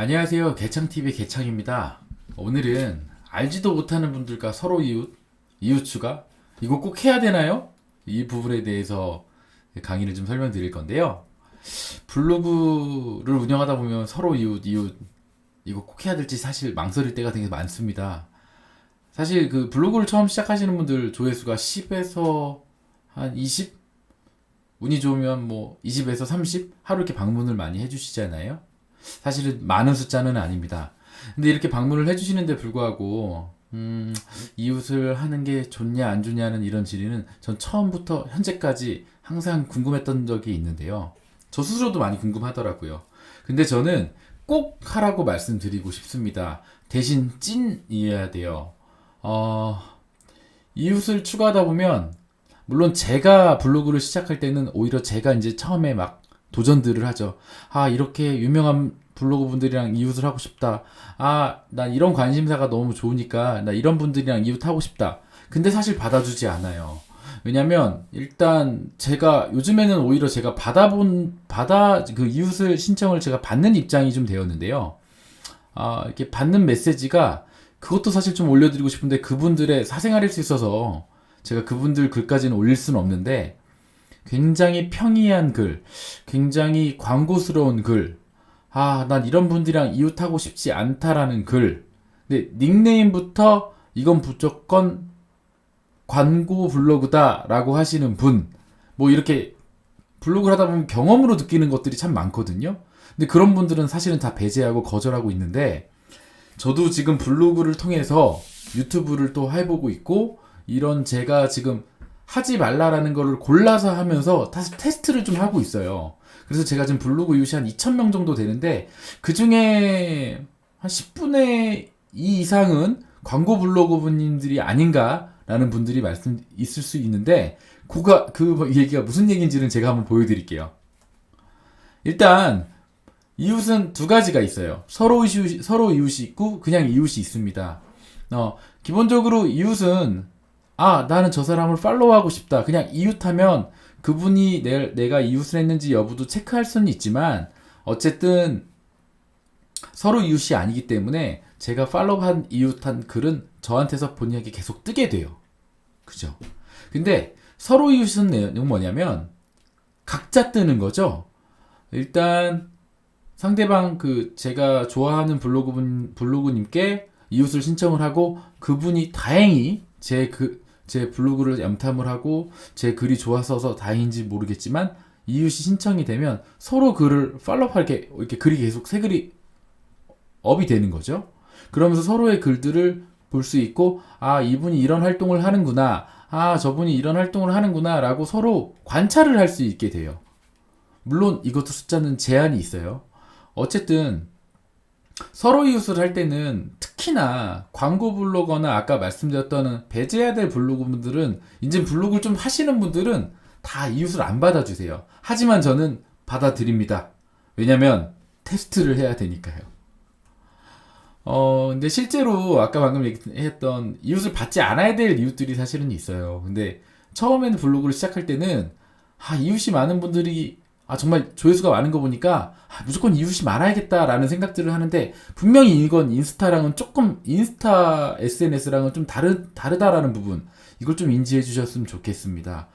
안녕하세요. 개창TV 개창입니다. 오늘은 알지도 못하는 분들과 서로 이웃 추가? 이거 꼭 해야 되나요? 이 부분에 대해서 강의를 좀 설명드릴 건데요. 블로그를 운영하다 보면 서로 이웃, 이거 꼭 해야 될지 사실 망설일 때가 되게 많습니다. 사실 그 블로그를 처음 시작하시는 분들 조회수가 10에서 한 20? 운이 좋으면 뭐 20에서 30? 하루 이렇게 방문을 많이 해주시잖아요. 사실은 많은 숫자는 아닙니다. 근데 이렇게 방문을 해주시는데 불구하고 이웃을 하는 게 좋냐 안 좋냐는 이런 질의는 전 처음부터 현재까지 항상 궁금했던 적이 있는데요. 저 스스로도 많이 궁금하더라고요. 근데 저는 꼭 하라고 말씀드리고 싶습니다. 대신 찐이어야 돼요. 어, 이웃을 추가하다 보면 물론 제가 블로그를 시작할 때는 오히려 제가 이제 처음에 막 도전들을 하죠. 아, 이렇게 유명한 블로그 분들이랑 이웃을 하고 싶다. 아, 난 이런 관심사가 너무 좋으니까 나 이런 분들이랑 이웃하고 싶다. 근데 사실 받아주지 않아요. 왜냐면 일단 제가 요즘에는 오히려 제가 그 이웃을 신청을 제가 받는 입장이 좀 되었는데요. 아, 이렇게 받는 메시지가 그것도 사실 좀 올려드리고 싶은데 그분들의 사생활일 수 있어서 제가 그분들 글까지는 올릴 수는 없는데 굉장히 평이한 글, 굉장히 광고스러운 글, 아, 난 이런 분들이랑 이웃하고 싶지 않다라는 글, 근데 닉네임부터 이건 무조건 광고 블로그다라고 하시는 분, 뭐 이렇게 블로그를 하다 보면 경험으로 느끼는 것들이 참 많거든요. 근데 그런 분들은 사실은 다 배제하고 거절하고 있는데, 저도 지금 블로그를 통해서 유튜브를 또 해보고 있고, 이런 제가 지금 하지 말라라는 거를 골라서 하면서 다시 테스트를 좀 하고 있어요. 그래서 제가 지금 블로그 이웃이 한 2,000명 정도 되는데 그 중에 한 10분의 2 이상은 광고 블로그 분들이 아닌가라는 분들이 있을 수 있는데 그 얘기가 무슨 얘기인지는 제가 한번 보여드릴게요. 일단 이웃은 두 가지가 있어요. 서로 이웃이 있고 그냥 이웃이 있습니다. 기본적으로 이웃은 나는 저 사람을 팔로우하고 싶다. 그냥 이웃하면 그분이 내가 이웃을 했는지 여부도 체크할 수는 있지만 어쨌든 서로 이웃이 아니기 때문에 제가 팔로우한 이웃한 글은 저한테서 본인에게 계속 뜨게 돼요. 그죠? 근데 서로 이웃은 내용은 뭐냐면 각자 뜨는 거죠. 일단 상대방 제가 좋아하는 블로그님께 이웃을 신청을 하고 그분이 다행히 제 블로그를 염탐을 하고 제 글이 좋았어서 다행인지 모르겠지만 이웃이 신청이 되면 서로 글을 팔로우하게 이렇게 글이 계속 새 글이 업이 되는 거죠. 그러면서 서로의 글들을 볼 수 있고 이분이 이런 활동을 하는구나. 저분이 이런 활동을 하는구나 라고 서로 관찰을 할 수 있게 돼요. 물론 이것도 숫자는 제한이 있어요. 어쨌든 서로 이웃을 할 때는 특히나 광고 블로거나 아까 말씀드렸던 배제해야 될 블로그분들은 이제 블로그를 좀 하시는 분들은 다 이웃을 안 받아주세요. 하지만 저는 받아들입니다. 왜냐면 테스트를 해야 되니까요. 근데 실제로 아까 방금 얘기했던 이웃을 받지 않아야 될 이웃들이 사실은 있어요. 근데 처음에는 블로그를 시작할 때는 이웃이 많은 분들이 정말 조회수가 많은 거 보니까 무조건 이웃이 많아야겠다라는 생각들을 하는데 분명히 이건 인스타 SNS랑은 좀 다르다라는 부분 이걸 좀 인지해 주셨으면 좋겠습니다.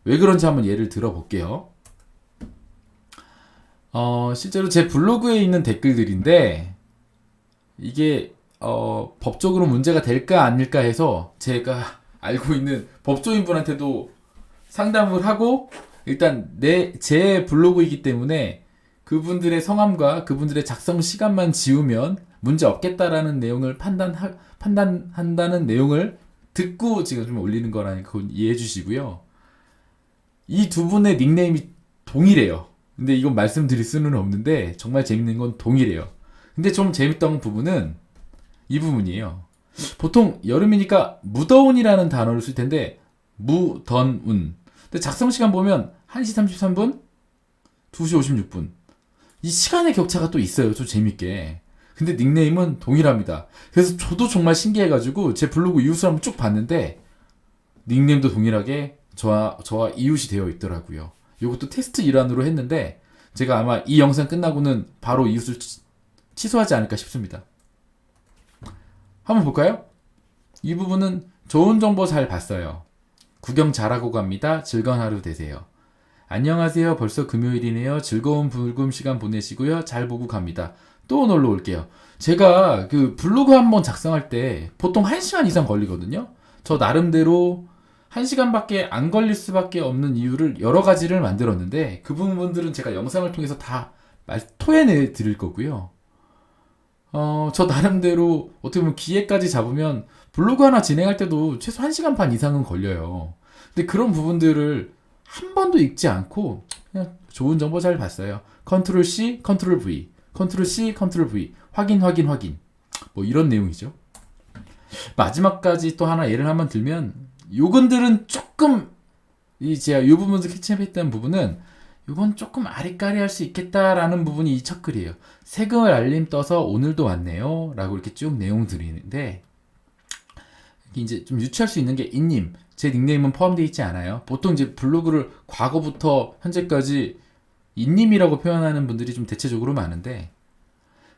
왜 그런지 한번 예를 들어볼게요. 실제로 제 블로그에 있는 댓글들인데 이게 법적으로 문제가 될까 아닐까 해서 제가 알고 있는 법조인분한테도 상담을 하고 일단 제 블로그이기 때문에 그분들의 성함과 그분들의 작성 시간만 지우면 문제 없겠다라는 내용을 판단한다는 내용을 듣고 지금 좀 올리는 거라니까 그건 이해해 주시고요. 이 두 분의 닉네임이 동일해요. 근데 이건 말씀드릴 수는 없는데 정말 재밌는 건 동일해요. 근데 좀 재밌던 부분은 이 부분이에요. 보통 여름이니까 무더운이라는 단어를 쓸 텐데 무던운. 근데 작성 시간 보면 1시 33분, 2시 56분. 이 시간의 격차가 또 있어요. 좀 재밌게. 근데 닉네임은 동일합니다. 그래서 저도 정말 신기해가지고 제 블로그 이웃을 한번 쭉 봤는데 닉네임도 동일하게 저와 이웃이 되어 있더라고요. 이것도 테스트 일환으로 했는데 제가 아마 이 영상 끝나고는 바로 이웃을 취소하지 않을까 싶습니다. 한번 볼까요? 이 부분은 좋은 정보 잘 봤어요. 구경 잘하고 갑니다. 즐거운 하루 되세요. 안녕하세요. 벌써 금요일이네요. 즐거운 불금 시간 보내시고요. 잘 보고 갑니다. 또 놀러 올게요. 제가 그 블로그 한번 작성할 때 보통 1시간 이상 걸리거든요. 저 나름대로 1시간밖에 안 걸릴 수밖에 없는 이유를 여러 가지를 만들었는데 그 부분들은 제가 영상을 통해서 다 토해내 드릴 거고요. 저 나름대로 어떻게 보면 기획까지 잡으면 블로그 하나 진행할 때도 최소 1시간 반 이상은 걸려요. 근데 그런 부분들을 한 번도 읽지 않고 그냥 좋은 정보 잘 봤어요. 컨트롤 C, 컨트롤 V, 컨트롤 C, 컨트롤 V, 확인, 확인, 확인. 뭐 이런 내용이죠. 마지막까지 또 하나 예를 한번 들면 요근들은 조금 제가 요 부분도 캐치했던 부분은 이건 조금 아리까리할 수 있겠다라는 부분이 이 첫 글이에요. 세금 알림 떠서 오늘도 왔네요. 라고 이렇게 쭉 내용 드리는데 이제 좀 유추할 수 있는 게 이님, 제 닉네임은 포함되어 있지 않아요. 보통 이제 블로그를 과거부터 현재까지 이님이라고 표현하는 분들이 좀 대체적으로 많은데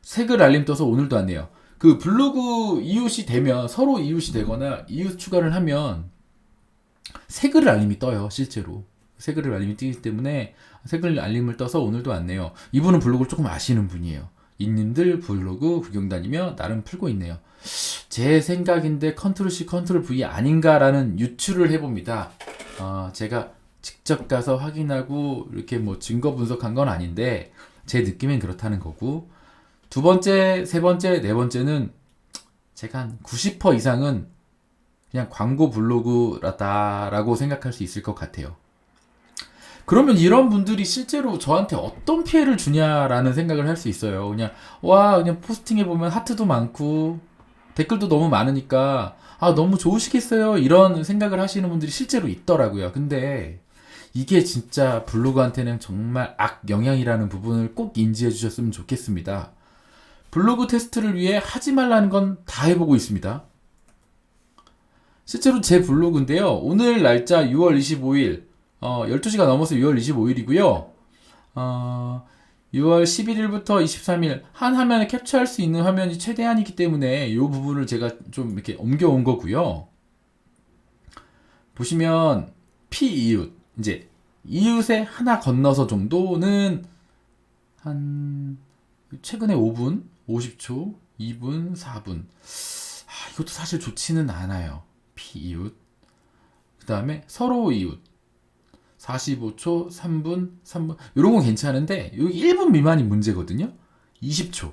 색을 알림 떠서 오늘도 왔네요. 그 블로그 이웃이 되면 서로 이웃이 되거나 이웃 추가를 하면 색을 알림이 떠요. 실제로 색을 알림이 뜨기 때문에 색을 알림을 떠서 오늘도 왔네요. 이분은 블로그를 조금 아시는 분이에요. 이님들 블로그 구경 다니며 나름 풀고 있네요. 제 생각인데 컨트롤 C 컨트롤 V 아닌가라는 유추를 해봅니다. 제가 직접 가서 확인하고 이렇게 뭐 증거 분석한 건 아닌데 제 느낌엔 그렇다는 거고, 두 번째, 세 번째, 네 번째는 제가 한 90% 이상은 그냥 광고 블로그라고 생각할 수 있을 것 같아요. 그러면 이런 분들이 실제로 저한테 어떤 피해를 주냐라는 생각을 할 수 있어요. 그냥 포스팅해 보면 하트도 많고 댓글도 너무 많으니까 너무 좋으시겠어요 이런 생각을 하시는 분들이 실제로 있더라고요. 근데 이게 진짜 블로그한테는 정말 악영향이라는 부분을 꼭 인지해 주셨으면 좋겠습니다. 블로그 테스트를 위해 하지 말라는 건 다 해보고 있습니다. 실제로 제 블로그인데요. 오늘 날짜 6월 25일 12시가 넘어서 6월 25일이고요. 6월 11일부터 23일 한 화면에 캡처할 수 있는 화면이 최대한이기 때문에 이 부분을 제가 좀 이렇게 옮겨온 거고요. 보시면 피이웃, 이제 이웃에 하나 건너서 정도는 한 최근에 5분, 50초, 2분, 4분. 이것도 사실 좋지는 않아요. 피이웃. 그 다음에 서로 이웃. 45초, 3분, 3분. 이런 건 괜찮은데, 여기 1분 미만이 문제거든요? 20초,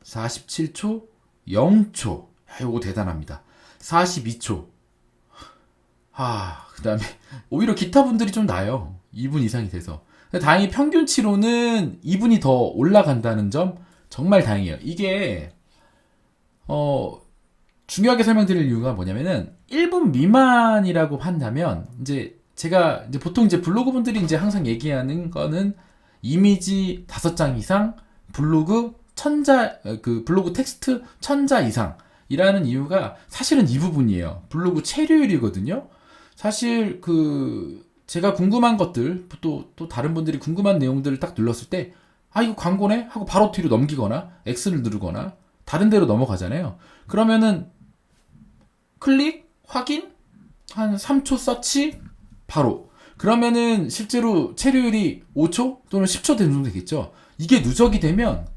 47초, 0초. 이거 대단합니다. 42초. 그 다음에, 오히려 기타 분들이 좀 나아요. 2분 이상이 돼서. 다행히 평균치로는 2분이 더 올라간다는 점, 정말 다행이에요. 이게, 중요하게 설명드릴 이유가 뭐냐면은, 1분 미만이라고 한다면, 제가 보통 블로그 분들이 항상 얘기하는 거는 이미지 5장 이상, 블로그 블로그 텍스트 1000자 이상이라는 이유가 사실은 이 부분이에요. 블로그 체류율이거든요. 사실 제가 궁금한 것들, 또 다른 분들이 궁금한 내용들을 딱 눌렀을 때, 이거 광고네? 하고 바로 뒤로 넘기거나, X를 누르거나, 다른 데로 넘어가잖아요. 그러면은, 클릭, 확인, 한 3초 서치, 바로. 그러면은 실제로 체류율이 5초 또는 10초 정도 되겠죠. 이게 누적이 되면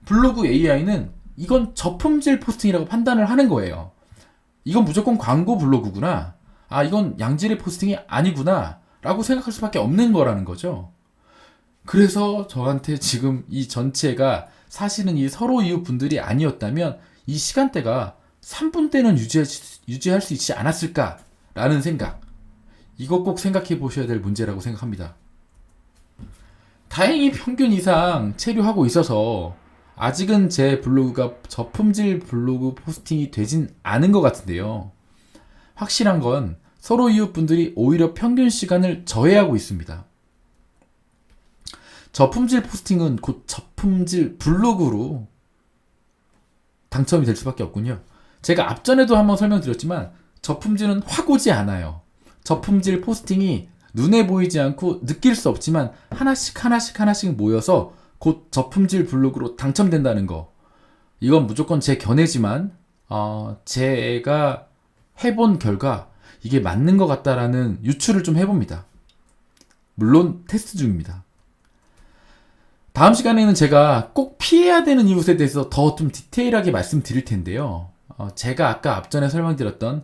블로그 AI는 이건 저품질 포스팅이라고 판단을 하는 거예요. 이건 무조건 광고 블로그구나. 이건 양질의 포스팅이 아니구나. 라고 생각할 수밖에 없는 거라는 거죠. 그래서 저한테 지금 이 전체가 사실은 이 서로 이웃 분들이 아니었다면 이 시간대가 3분대는 유지할 수 있지 않았을까라는 생각. 이거 꼭 생각해 보셔야 될 문제라고 생각합니다. 다행히 평균 이상 체류하고 있어서 아직은 제 블로그가 저품질 블로그 포스팅이 되진 않은 것 같은데요. 확실한 건 서로 이웃분들이 오히려 평균 시간을 저해하고 있습니다. 저품질 포스팅은 곧 저품질 블로그로 당첨이 될 수밖에 없군요. 제가 앞전에도 한번 설명드렸지만 저품질은 확 오지 않아요. 저품질 포스팅이 눈에 보이지 않고 느낄 수 없지만 하나씩 모여서 곧 저품질 블로그로 당첨된다는 거. 이건 무조건 제 견해지만 제가 해본 결과 이게 맞는 것 같다라는 유추를 좀 해봅니다. 물론 테스트 중입니다. 다음 시간에는 제가 꼭 피해야 되는 이웃에 대해서 더 좀 디테일하게 말씀드릴 텐데요. 제가 아까 앞전에 설명드렸던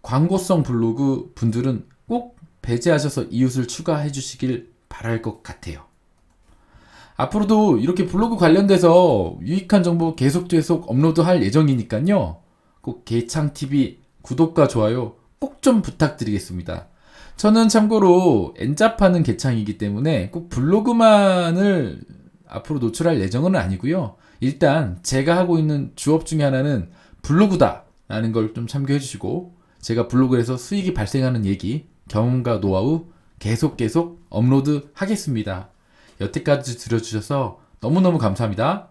광고성 블로그 분들은 꼭 배제하셔서 이웃을 추가해 주시길 바랄 것 같아요. 앞으로도 이렇게 블로그 관련돼서 유익한 정보 계속 업로드할 예정이니까요. 꼭 개창TV 구독과 좋아요 꼭 좀 부탁드리겠습니다. 저는 참고로 N잡하는 개창이기 때문에 꼭 블로그만을 앞으로 노출할 예정은 아니고요. 일단 제가 하고 있는 주업 중에 하나는 블로그다 라는 걸 좀 참고해 주시고, 제가 블로그에서 수익이 발생하는 얘기, 경험과 노하우 계속 업로드 하겠습니다. 여태까지 들어주셔서 너무너무 감사합니다.